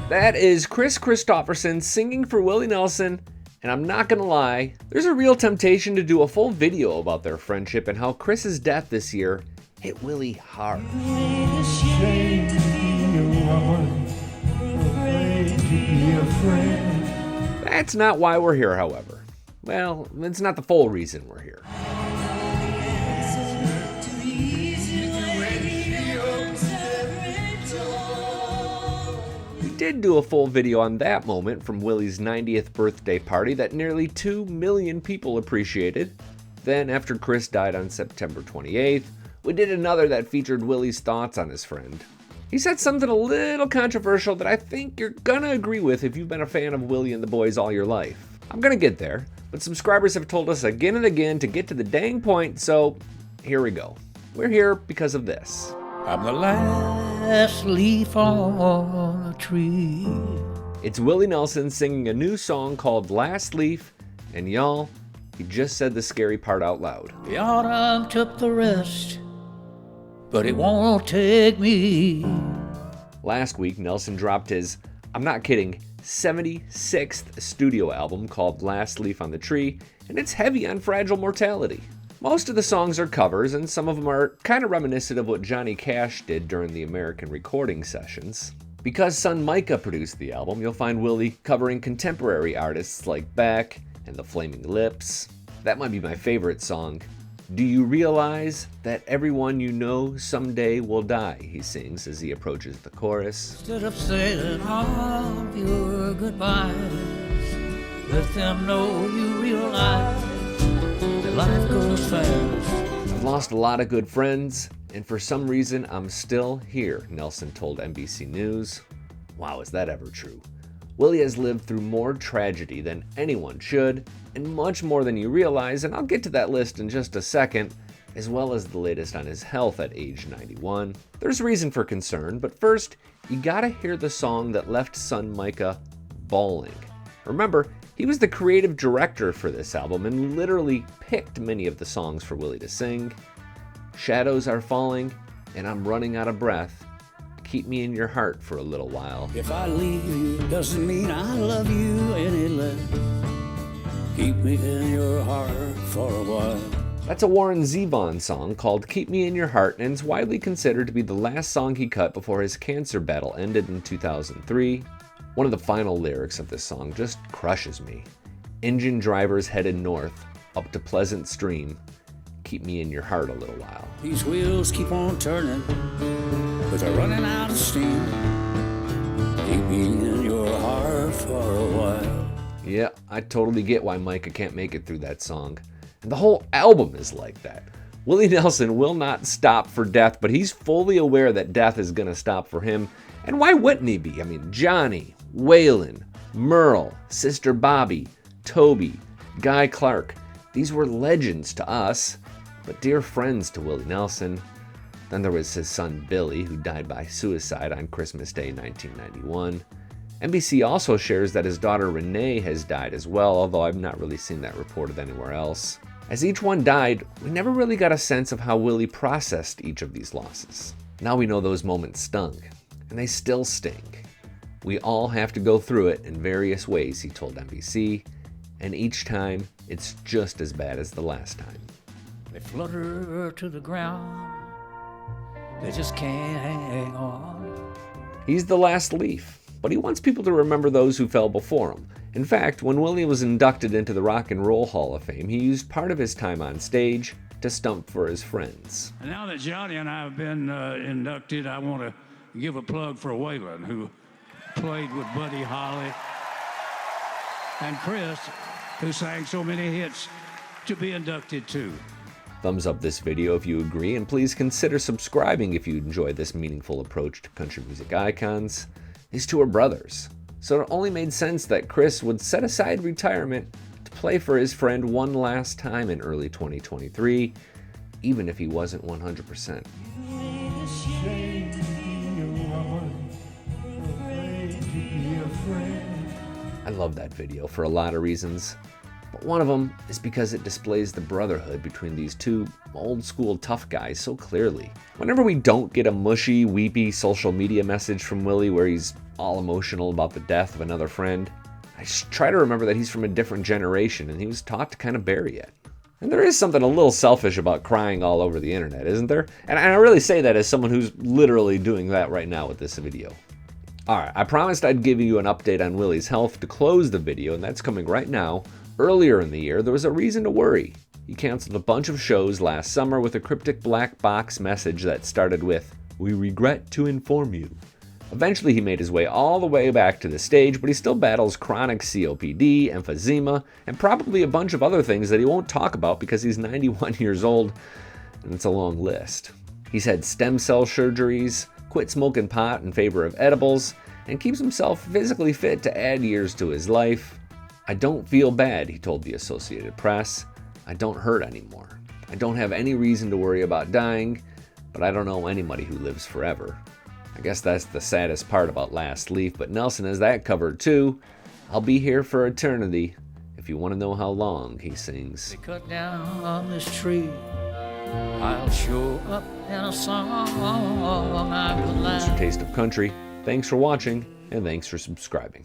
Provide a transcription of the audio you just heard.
That is Kris Kristofferson singing for Willie Nelson, and I'm not gonna lie, there's a real temptation to do a full video about their friendship and how Kris's death this year hit Willie hard. That's not why we're here, however. Well, it's not the full reason we're here. We did do a full video on that moment from Willie's 90th birthday party that nearly 2 million people appreciated. Then, after Kris died on September 28th, we did another that featured Willie's thoughts on his friend. He said something a little controversial that I think you're gonna agree with if you've been a fan of Willie and the Boys all your life. I'm gonna get there, but subscribers have told us again and again to get to the dang point, so here we go. We're here because of this. I'm the last leaf on the tree. It's Willie Nelson singing a new song called Last Leaf, and y'all, he just said the scary part out loud. The autumn took the rest, but it won't take me. Last week, Nelson dropped his, I'm not kidding, 76th studio album called Last Leaf on the Tree, and it's heavy on fragile mortality. Most of the songs are covers, and some of them are kind of reminiscent of what Johnny Cash did during the American recording sessions. Because son Micah produced the album, you'll find Willie covering contemporary artists like Beck and the Flaming Lips. That might be my favorite song. Do you realize that everyone you know someday will die, he sings as he approaches the chorus. Instead of saying all your goodbyes, let them know you realize that life goes fast. I've lost a lot of good friends, and for some reason I'm still here, Nelson told NBC News. Wow, is that ever true? Willie has lived through more tragedy than anyone should, and much more than you realize, and I'll get to that list in just a second, as well as the latest on his health at age 91. There's reason for concern, but first, you gotta hear the song that left son Micah bawling. Remember, he was the creative director for this album and literally picked many of the songs for Willie to sing. Shadows are falling, and I'm running out of breath. Keep me in your heart for a little while. If I leave you, doesn't mean I love you any less. Keep me in your heart for a while. That's a Warren Zevon song called Keep Me in Your Heart, and it's widely considered to be the last song he cut before his cancer battle ended in 2003. One of the final lyrics of this song just crushes me. Engine drivers headed north, up to Pleasant Stream. Keep me in your heart a little while. These wheels keep on turning, but they're running out of steam. Keep me in your heart for a while. Yeah, I totally get why Micah can't make it through that song. And the whole album is like that. Willie Nelson will not stop for death, but he's fully aware that death is gonna stop for him. And why wouldn't he be? I mean, Johnny, Waylon, Merle, Sister Bobby, Toby, Guy Clark. These were legends to us, but dear friends to Willie Nelson. Then there was his son Billy, who died by suicide on Christmas Day 1991. NBC also shares that his daughter Renee has died as well, although I've not really seen that reported anywhere else. As each one died, we never really got a sense of how Willie processed each of these losses. Now we know those moments stung, and they still sting. We all have to go through it in various ways, he told NBC, and each time it's just as bad as the last time. They flutter to the ground, they just can't hang on. He's the last leaf, but he wants people to remember those who fell before him. In fact, when Willie was inducted into the Rock and Roll Hall of Fame, he used part of his time on stage to stump for his friends. And now that Johnny and I have been inducted, I want to give a plug for Waylon, who played with Buddy Holly, and Kris, who sang so many hits, to be inducted too. Thumbs up this video if you agree, and please consider subscribing if you enjoy this meaningful approach to country music icons. These two are brothers, so it only made sense that Kris would set aside retirement to play for his friend one last time in early 2023, even if he wasn't 100%. I love that video for a lot of reasons, but one of them is because it displays the brotherhood between these two old-school tough guys so clearly. Whenever we don't get a mushy, weepy social media message from Willie where he's all emotional about the death of another friend, I just try to remember that he's from a different generation and he was taught to kind of bury it. And there is something a little selfish about crying all over the internet, isn't there? And I really say that as someone who's literally doing that right now with this video. Alright, I promised I'd give you an update on Willie's health to close the video, and that's coming right now. Earlier in the year, there was a reason to worry. He canceled a bunch of shows last summer with a cryptic black box message that started with, "We regret to inform you." Eventually he made his way all the way back to the stage, but he still battles chronic COPD, emphysema, and probably a bunch of other things that he won't talk about because he's 91 years old, and it's a long list. He's had stem cell surgeries, quit smoking pot in favor of edibles, and keeps himself physically fit to add years to his life. "I don't feel bad," he told the Associated Press. "I don't hurt anymore. I don't have any reason to worry about dying, but I don't know anybody who lives forever." I guess that's the saddest part about Last Leaf, but Nelson has that covered too. "I'll be here for eternity, if you want to know how long," he sings. They cut down on this tree, I'll show up in a song I will It's your laugh. Taste of Country. Thanks for watching, and thanks for subscribing.